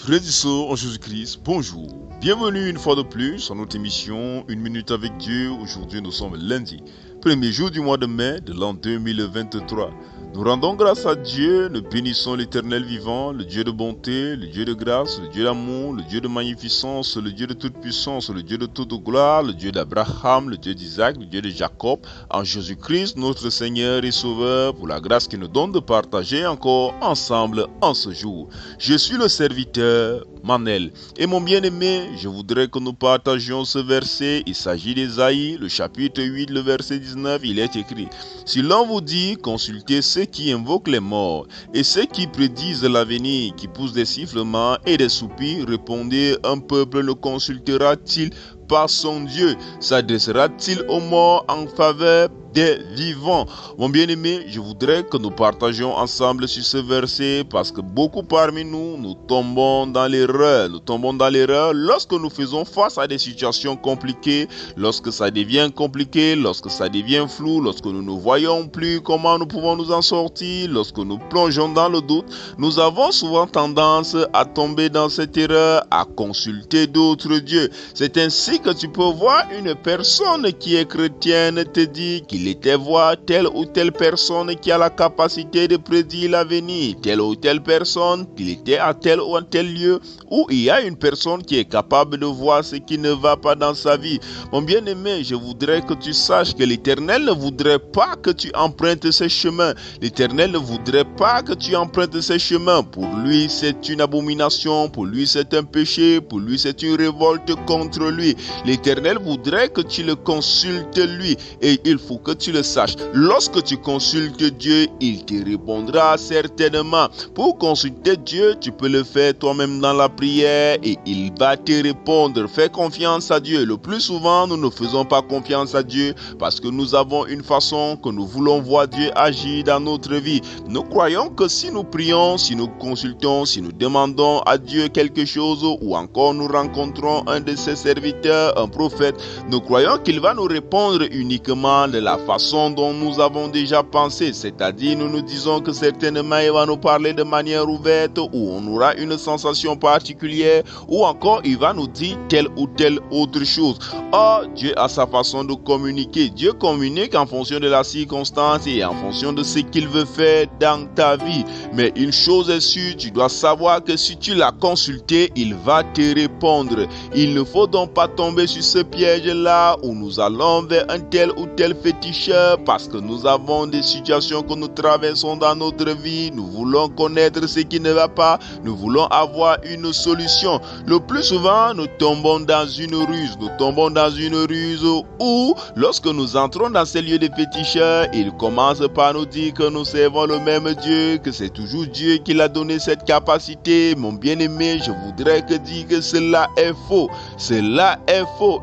Frères et sœurs en Jésus-Christ, bonjour. Bienvenue une fois de plus à notre émission Une minute avec Dieu. Aujourd'hui, nous sommes lundi, premier jour du mois de mai de l'an 2023. Nous rendons grâce à Dieu, nous bénissons l'Éternel vivant, le Dieu de bonté, le Dieu de grâce, le Dieu d'amour, le Dieu de magnificence, le Dieu de toute puissance, le Dieu de toute gloire, le Dieu d'Abraham, le Dieu d'Isaac, le Dieu de Jacob, en Jésus-Christ, notre Seigneur et Sauveur, pour la grâce qu'il nous donne de partager encore ensemble en ce jour. Je suis le serviteur Manel. Et mon bien-aimé, je voudrais que nous partagions ce verset. Il s'agit d'Ésaïe, le chapitre 8, le verset 19. Il est écrit: si l'on vous dit, consultez ceux qui invoquent les morts et ceux qui prédisent l'avenir, qui poussent des sifflements et des soupirs, répondez, un peuple ne consultera-t-il pas son Dieu? S'adressera-t-il aux morts en faveur des vivants? Mon bien-aimé, je voudrais que nous partagions ensemble sur ce verset parce que beaucoup parmi nous tombons dans l'erreur. Nous tombons dans l'erreur lorsque nous faisons face à des situations compliquées, lorsque ça devient compliqué, lorsque ça devient flou, lorsque nous ne voyons plus comment nous pouvons nous en sortir, lorsque nous plongeons dans le doute. Nous avons souvent tendance à tomber dans cette erreur, à consulter d'autres dieux. C'est ainsi que tu peux voir une personne qui est chrétienne te dire qu'il était voir telle ou telle personne qui a la capacité de prédire l'avenir, telle ou telle personne qu'il était à tel ou tel lieu, où il y a une personne qui est capable de voir ce qui ne va pas dans sa vie. Mon bien-aimé, je voudrais que tu saches que l'Éternel ne voudrait pas que tu empruntes ce chemin. L'Éternel ne voudrait pas que tu empruntes ce chemin. Pour lui, c'est une abomination, pour lui, c'est un péché, pour lui, c'est une révolte contre lui. L'Éternel voudrait que tu le consultes lui, et il faut que tu le saches. Lorsque tu consultes Dieu, il te répondra certainement. Pour consulter Dieu, tu peux le faire toi-même dans la prière et il va te répondre. Fais confiance à Dieu. Le plus souvent, nous ne faisons pas confiance à Dieu parce que nous avons une façon que nous voulons voir Dieu agir dans notre vie. Nous croyons que si nous prions, si nous consultons, si nous demandons à Dieu quelque chose ou encore nous rencontrons un de ses serviteurs, un prophète, nous croyons qu'il va nous répondre uniquement de la façon dont nous avons déjà pensé, c'est-à-dire nous nous disons que certainement il va nous parler de manière ouverte ou on aura une sensation particulière ou encore il va nous dire telle ou telle autre chose. Or, Dieu a sa façon de communiquer. Dieu communique en fonction de la circonstance et en fonction de ce qu'il veut faire dans ta vie. Mais une chose est sûre, tu dois savoir que si tu l'as consulté, il va te répondre. Il ne faut donc pas tomber sur ce piège-là où nous allons vers un tel ou tel féticheur parce que nous avons des situations que nous traversons dans notre vie. Nous voulons connaître ce qui ne va pas. Nous voulons avoir une solution. Le plus souvent, nous tombons dans une ruse. Nous tombons dans une ruse où, lorsque nous entrons dans ces lieux de féticheurs, ils commencent par nous dire que nous servons le même Dieu, que c'est toujours Dieu qui l'a donné cette capacité. Mon bien-aimé, je voudrais te dire que cela est faux. Cela est faux.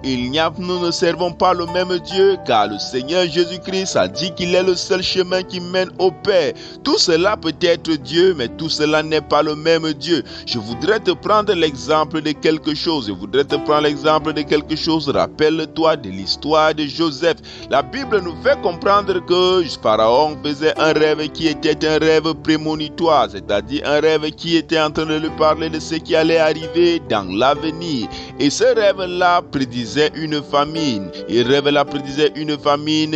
Nous ne servons pas le même Dieu, car le Seigneur Jésus-Christ a dit qu'il est le seul chemin qui mène au Père. Tout cela peut être Dieu, mais tout cela n'est pas le même Dieu. Je voudrais te prendre l'exemple de quelque chose. Rappelle-toi de l'histoire de Joseph. La Bible nous fait comprendre que Pharaon faisait un rêve qui était un rêve prémonitoire, c'est-à-dire un rêve qui était en train de lui parler de ce qui allait arriver dans l'avenir. Et ce rêve-là prédisait une famine.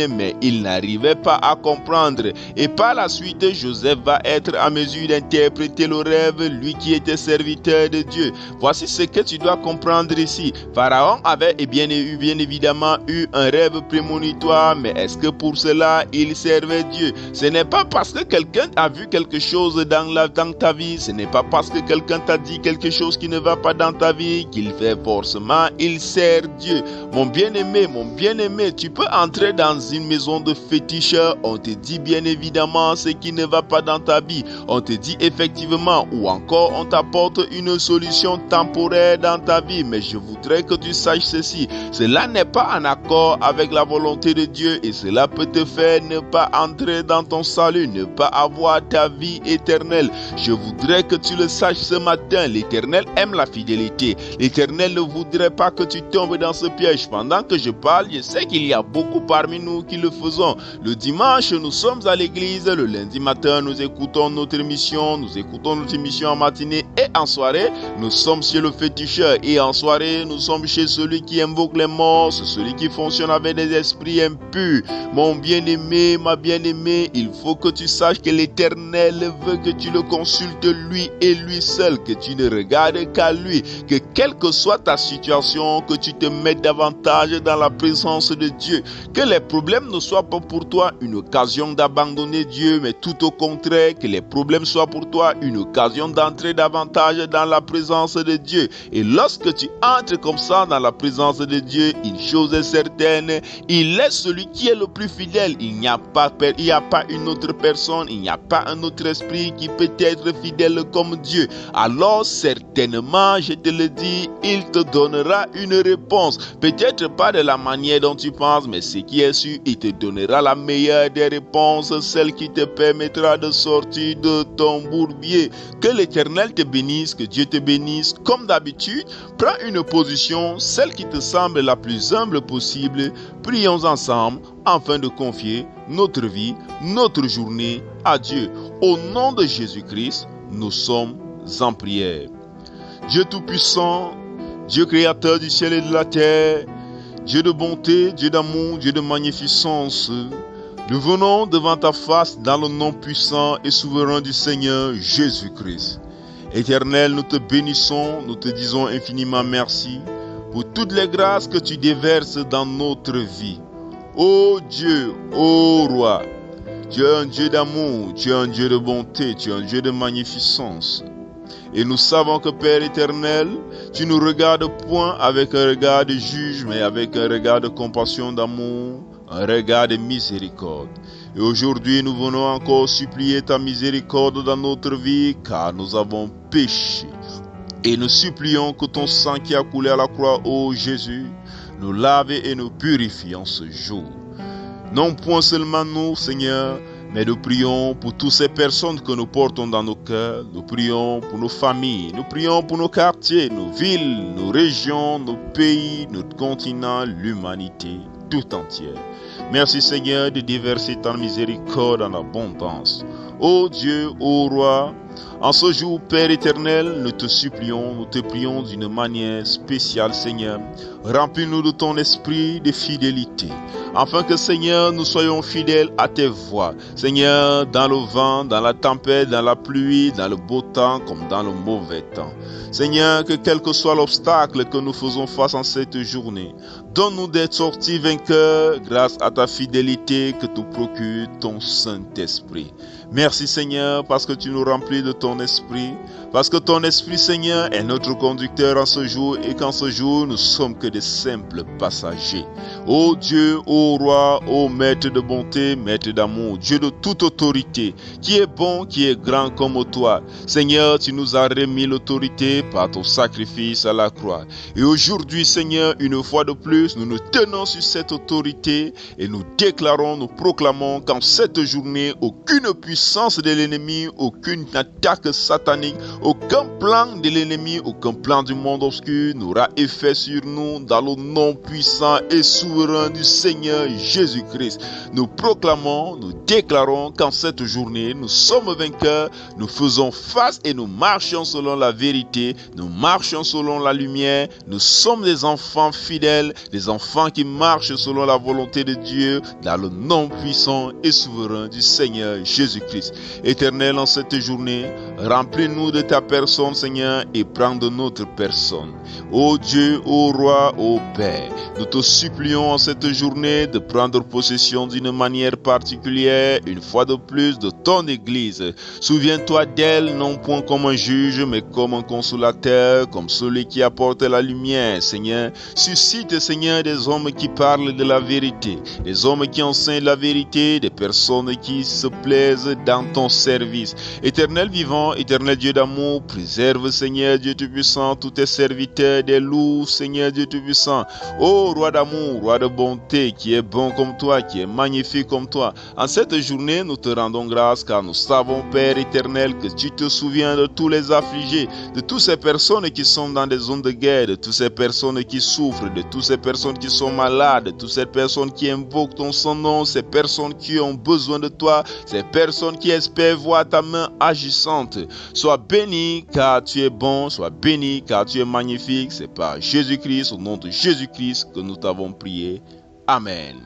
Mais il n'arrivait pas à comprendre. Et par la suite, Joseph va être à mesure d'interpréter le rêve, lui qui était serviteur de Dieu. Voici ce que tu dois comprendre ici. Pharaon avait bien évidemment eu un rêve prémonitoire, mais est-ce que pour cela il servait Dieu? Ce n'est pas parce que quelqu'un a vu quelque chose dans ta vie, ce n'est pas parce que quelqu'un t'a dit quelque chose qui ne va pas dans ta vie qu'il fait forcément, il sert Dieu. Mon bien-aimé, tu peux entrer dans une maison de féticheurs, on te dit bien évidemment ce qui ne va pas dans ta vie, on te dit effectivement, ou encore on t'apporte une solution temporaire dans ta vie, mais je voudrais que tu saches ceci, cela n'est pas en accord avec la volonté de Dieu et cela peut te faire ne pas entrer dans ton salut, ne pas avoir ta vie éternelle. Je voudrais que tu le saches ce matin, l'Éternel aime la fidélité. L'Éternel ne voudrais pas que tu tombes dans ce piège. Pendant que je parle, je sais qu'il y a beaucoup parmi nous qui le faisons. Le dimanche, nous sommes à l'église. Le lundi matin, nous écoutons notre émission. Nous écoutons notre émission en matinée et en soirée. Nous sommes chez le féticheur et en soirée, nous sommes chez celui qui invoque les morts, celui qui fonctionne avec des esprits impurs. Mon bien-aimé, ma bien-aimée, il faut que tu saches que l'Éternel veut que tu le consultes lui et lui seul, que tu ne regardes qu'à lui, que quelle que soit ta situation, que tu te mettes davantage dans la présence de Dieu, que les problèmes ne soient pas pour toi une occasion d'abandonner Dieu, mais tout au contraire, que les problèmes soient pour toi une occasion d'entrer davantage dans la présence de Dieu. Et lorsque tu entres comme ça dans la présence de Dieu, une chose est certaine, il est celui qui est le plus fidèle. Il n'y a pas une autre personne, il n'y a pas un autre esprit qui peut être fidèle comme Dieu. Alors certainement, je te le dis, il te donnera une réponse. Peut-être pas de la manière dont tu penses, mais ce qui est sûr, il te donnera la meilleure des réponses, celle qui te permettra de sortir de ton bourbier. Que l'Éternel te bénisse, que Dieu te bénisse. Comme d'habitude, prends une position, celle qui te semble la plus humble possible. Prions ensemble afin de confier notre vie, notre journée à Dieu. Au nom de Jésus-Christ, nous sommes en prière. Dieu Tout-Puissant, Dieu Créateur du ciel et de la terre, Dieu de bonté, Dieu d'amour, Dieu de magnificence, nous venons devant ta face dans le nom puissant et souverain du Seigneur Jésus-Christ. Éternel, nous te bénissons, nous te disons infiniment merci pour toutes les grâces que tu déverses dans notre vie. Ô Dieu, ô Roi, tu es un Dieu d'amour, tu es un Dieu de bonté, tu es un Dieu de magnificence. Et nous savons que Père éternel, tu nous regardes point avec un regard de juge, mais avec un regard de compassion, d'amour, un regard de miséricorde. Et aujourd'hui, nous venons encore supplier ta miséricorde dans notre vie, car nous avons péché. Et nous supplions que ton sang qui a coulé à la croix, ô Jésus, nous lave et nous purifie en ce jour. Non point seulement nous, Seigneur, mais nous prions pour toutes ces personnes que nous portons dans nos cœurs. Nous prions pour nos familles, nous prions pour nos quartiers, nos villes, nos régions, nos pays, notre continent, l'humanité tout entière. Merci Seigneur de déverser ta miséricorde en abondance. Ô Dieu, ô Roi, en ce jour, Père éternel, nous te supplions, nous te prions d'une manière spéciale, Seigneur. Remplis-nous de ton esprit de fidélité, afin que, Seigneur, nous soyons fidèles à tes voies. Seigneur, dans le vent, dans la tempête, dans la pluie, dans le beau temps comme dans le mauvais temps. Seigneur, que quel que soit l'obstacle que nous faisons face en cette journée, donne-nous d'être sortis vainqueurs grâce à ta fidélité que te procure ton Saint-Esprit. Merci Seigneur parce que tu nous remplis de ton esprit, parce que ton esprit Seigneur est notre conducteur en ce jour et qu'en ce jour nous sommes que des simples passagers. Ô Dieu, ô Roi, ô Maître de bonté, Maître d'amour, Dieu de toute autorité, qui est bon, qui est grand comme toi. Seigneur, tu nous as remis l'autorité par ton sacrifice à la croix. Et aujourd'hui Seigneur, une fois de plus, nous nous tenons sur cette autorité et nous déclarons, nous proclamons qu'en cette journée, aucune puissance de l'ennemi, aucune attaque satanique, aucun plan de l'ennemi, aucun plan du monde obscur n'aura effet sur nous dans le nom puissant et souverain du Seigneur Jésus-Christ. Nous proclamons, nous déclarons qu'en cette journée, nous sommes vainqueurs, nous faisons face et nous marchons selon la vérité, nous marchons selon la lumière, nous sommes des enfants fidèles, des enfants qui marchent selon la volonté de Dieu dans le nom puissant et souverain du Seigneur Jésus-Christ. Éternel, en cette journée, remplis-nous de ta personne, Seigneur, et prends de notre personne. Ô Dieu, ô Roi, ô Père, nous te supplions en cette journée de prendre possession d'une manière particulière, une fois de plus, de ton Église. Souviens-toi d'elle, non point comme un juge, mais comme un consolateur, comme celui qui apporte la lumière, Seigneur. Suscite, Seigneur, des hommes qui parlent de la vérité, des hommes qui enseignent la vérité, des personnes qui se plaisent dans ton service. Éternel vivant, éternel Dieu d'amour, d'amour, préserve, Seigneur Dieu Tout-Puissant, tous tes serviteurs, des loups, Seigneur Dieu Tout-Puissant. Oh, roi d'amour, roi de bonté, qui est bon comme toi, qui est magnifique comme toi. En cette journée, nous te rendons grâce car nous savons, Père éternel, que tu te souviens de tous les affligés, de toutes ces personnes qui sont dans des zones de guerre, de toutes ces personnes qui souffrent, de toutes ces personnes qui sont malades, de toutes ces personnes qui invoquent ton son nom, ces personnes qui ont besoin de toi, ces personnes qui espèrent voir ta main agissante. Sois béni car tu es bon, sois béni car tu es magnifique. C'est par Jésus-Christ, au nom de Jésus-Christ que nous t'avons prié. Amen.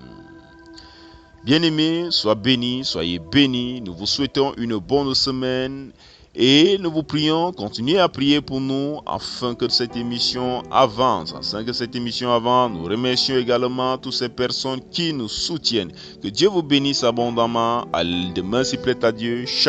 Bien-aimés, sois bénis, soyez bénis. Nous vous souhaitons une bonne semaine et nous vous prions, continuez à prier pour nous afin que cette émission avance. Nous remercions également toutes ces personnes qui nous soutiennent. Que Dieu vous bénisse abondamment. À demain, s'il plaît à Dieu. Shalom.